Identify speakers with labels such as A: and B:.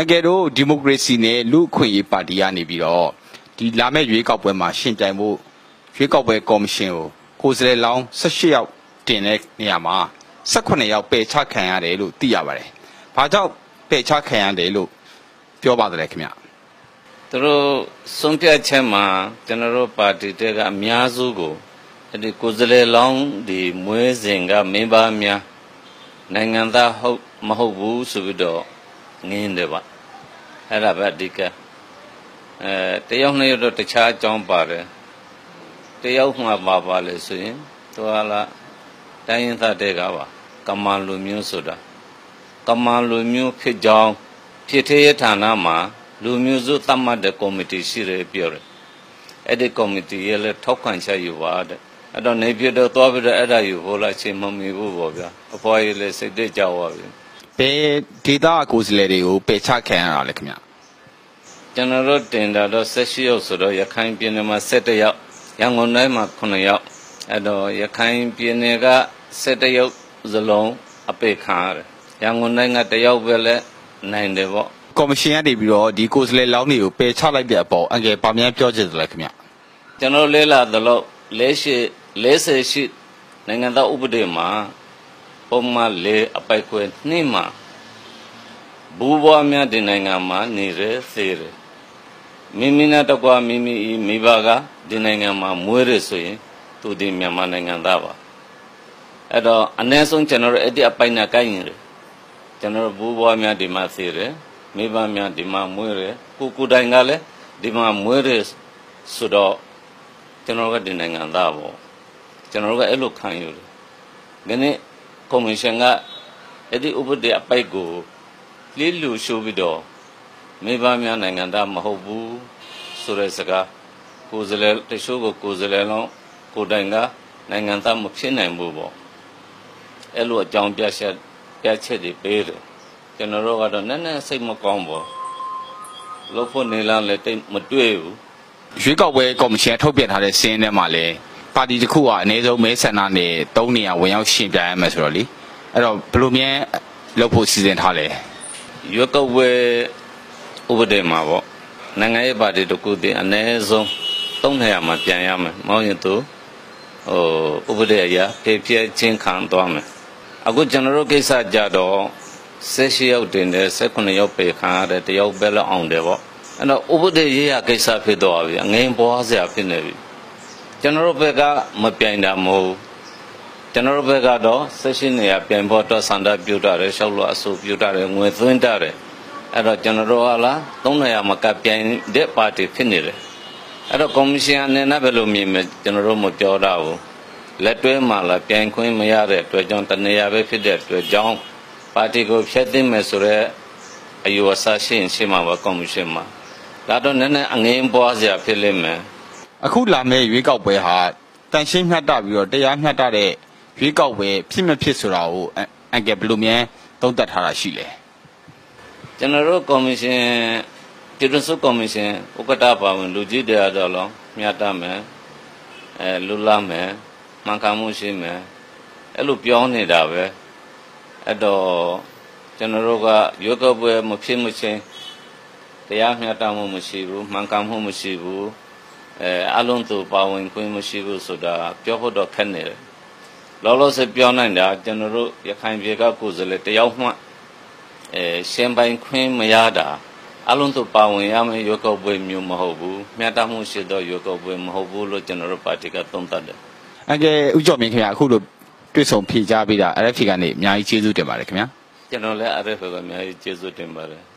A: အကယ်တော့ဒီမိုကရေစီနဲ့လူ့အခွင့်အရေးပါတီကနေပြီးတော့ဒီလာမယ့်ရွေးကောက်ပွဲမှာရှင်ပြိုင်ဖို့ရွေးကောက်ပွဲကော်မရှင်ကိုယ်စားလှယ်လောင်း18ယောက်တင်တဲ့နေရာမှာ18ယောက်ပယ်ချခံရတယ်လို့သိရပါတယ်။ဘာကြောင့်ပယ်ချခံရတယ်လို့ပြောပါတယ်ခင်ဗျ။
B: သူတို့ဆုံးဖြတ်ချက်မှာကျွန်တော်တို့ပါတီတက်ကအများစုကိုဒီကိုယ်စားလှယ်လောင်းဒီမွေးစဉ်ကမင်းသားများနိုင်ငံသားဟုတ်မဟုတ်ဘူးဆိုပြီးတော့ငင်းတယ်ပါအဲ့ဒါပဲအဓိကတယောက်နှစ်ယောက်တော့တခြားအကြောင်းပါတယ်တယောက်မှပါလေဆိုရင်သူကလားတိုင်းရင်းသားတဲ့ကပါကမာလူမျိုးဆိုတာကမာလူမျိုးဖြစ်ကြောင်းဖြစ်သေးရဌာနမှာလူမျိုးစုသတ်မှတ်တဲ့ကော်မတီရှိတယ်ပြောတယ်အဲ့ဒီကော်မတီရဲ့လည်းထောက်ခံချက်ယူပါတဲ့အဲ့တော့နေပြတော့သွားပြီးတော့အဲ့ဒါယူဖို့လားချိန်မမီဘူးပေါ့ဗျာအဖွားကြီးလည်းစိတ်တက်ကြပါပြီ
A: ဘယ်ဒေတာကိုယ်စားလှယ်တွေကိုပယ်ချခံရတာလဲခင်ဗျ
B: ကျွန်တော်တို့တင်တာတော့18ယောက်ဆိုတော့ရခိုင်ပြည်နယ်မှာ17ယောက်ရန်ကုန်တိုင်းမှာ9ယောက်အဲ့တော့ရခိုင်ပြည်နယ်က17ယောက်စလုံးအပေခံရတယ်ရန်ကုန်တိုင်းက1ယောက်ပဲလဲနိုင်တယ်ပေါ့
A: ကော်မရှင်ကနေပြီးတော့ဒီကိုယ်စားလှယ်လောင်းတွေကိုပယ်ချလိုက်တဲ့အပေါ်အငယ်ဗာမြန်ပြောချင်တယ်လဲခင်ဗျ
B: ကျွန်တော်လဲလာသလို့40ရှိနိုင်ငံသားဥပဒေမှာပုံမှန်4အပိုက်ခွဲ2မှာဘူးဘွားများဒီနိုင်ငံမှာနေရသေးတယ်မိမိနဲ့တကွာမိမိဘကဒီနိုင်ငံမှာမွေးရဆိုရင်သူဒီမြန်မာနိုင်ငံသားပါအဲ့တော့အနည်းဆုံးကျွန်တော်တို့အဲ့ဒီအပိုက်နဲ့ကိုင်းရင်ကျွန်တော်တို့ဘူးဘွားများဒီမှာသေးတယ်မိဘများဒီမှာမွေးရကိုတိုင်ကလည်းဒီမှာမွေးရဆိုတော့ကျွန်တော်ကဒီနိုင်ငံသားပေါ့ကျွန်တော်ကအဲ့လိုခံယူတယ်ဒီနေ့ကော်မရှင်ကအဲ့ဒီဥပဒေအပိုက်ကိုလေးလူရှိုးပြီးတော့မိဘများနိုင်ငံသားမဟုတ်ဘူးဆိုတဲ့စကားကိုယ်စားလှယ်တချို့ကိုယ်စားလှယ်လုံးကိုတိုင်ကနိုင်ငံသားမဖြစ်နိုင်ဘူးပေါ့အဲ့လိုအကြောင်းပြချက်တွေပေးတယ်ကျွန်တော်တို့ကတော့နည်းနည်းစိတ်မကောင်းပါလို့ဖို့နေလားလည်းတိတ်မတွေ့ဘူး
A: ရွေးကောက်ပွဲကော်မရှင်ထုတ်ပြန်ထားတဲ့စင်းထဲမှာလည်းပါတီတစ်ခုကအနည်းဆုံးမဲဆန္ဒနဲ့3နေရာဝင်ရောက်ရှင်ပြိုင်ရမယ်ဆိုတော့လေအဲ့တော့ဘယ်လိုမြန်လုပ်ဖို့စီစဉ်ထားလဲ
B: ရွေးကောက်ပွဲဥပဒေမှာပေါ့နိုင်ငံရေးပါတီတစ်ခုတည်းအနည်းဆုံး3နေရာမှာပြန်ရမယ်မဟုတ်ရင်သူဥပဒေအရပြည့်ချင်းခံသွားမယ်အခုကျွန်တော်တို့ကိစ္စကြတော့18ယောက်တင်တယ်18ယောက်ပေခံရတယ်တယောက်ပဲလောက်အောင်တယ်ပေါ့အဲ့တော့ဥပဒေရေးရကိစ္စဖြစ်သွားပြီအငင်းပွားစရာဖြစ်နေပြီကျွန်တော်တို့ဘက်ကမပြိုင်တာမဟုတ်ကျွန်တော်တို့ဘက်ကတော့16နေရာပြိုင်ဖို့တော့စန္ဒပြုတာတယ်ရှောက်လို့အဆိုပြုတာတယ်ငွေသွင်းတာတယ်အဲ့တော့ကျွန်တော်တို့ကလား3နေရာမှာကပြိုင်တဲ့ပါတီဖြစ်နေတယ်အဲ့တော့ကော်မရှင်အနေနဲ့ဘယ်လိုမြင်မလဲကျွန်တော်တို့မပြောတာဘူးလက်တွဲမှာလားပြိုင်ခွင့်မရတဲ့အတွက်ကြောင့်တနေရာပဲဖြစ်တဲ့အတွက်ကြောင့်ပါတီကိုဖျက်သိမ်းမယ်ဆိုတဲ့အယူအဆရှိမှာပါကော်မရှင်မှာဒါတော့နည်းနည်းအငင်းပွားစရာဖြစ်လိမ့်မယ်
A: အခုလာမယ့်ရွေးကောက်ပွဲဟာတန်ရှင်းမျှတပြီးတော့တရားမျှတတဲ့ရွေးကောက်ပွဲဖြစ်မဖြစ်ဆိုတာကိုအငယ်ဘယ်လိုမြန်သုံးသပ်ထားတာရှိလဲ
B: ကျွန်တော်တို့ကော်မရှင်ပြည်သူ့ကော်မရှင်ဥက္ကဋ္ဌပါဝင်လူကြီးတရားတော်လုံးမျှတမယ်လူလာမယ်မှန်ကန်မှုရှိမယ်အဲ့လိုပြောနေတာပဲအဲ့တော့ကျွန်တော်တို့ကရွေးကောက်ပွဲမဖြစ်မချင်းတရားမျှတမှုမရှိဘူးမှန်ကန်မှုမရှိဘူးအလုံးစုံပါဝင်ခွင့်မရှိဘူးဆိုတာပြောဖို့တော့ခက်နေတယ်လောလောဆယ်ပြောနိုင်တာကျွန်တော်တို့ရခိုင်ပြည်ကကိုယ်စားလှယ်တယောက်မှရှင်းပိုင်ခွင့်မရတာအလုံးစုံပါဝင်ရမယ့်ရွေးကောက်ပွဲမျိုးမဟုတ်ဘူးမျှတမှုရှိသောရွေးကောက်ပွဲမဟုတ်ဘူးလို့ကျွန်တော်တို့ပါတီကသုံးသပ်တယ်
A: အငယ်ဦးကျော်မင်းခင်ဗျာအခုလိုတွေ့ဆုံဖြေကြားပေးတာ RFA ကနေအများကြီးကျေးဇူးတင်ပါတယ်ခင်ဗျာ
B: ကျွန်တော်လည်း RFA ကအများကြီးကျေးဇူးတင်ပါတယ်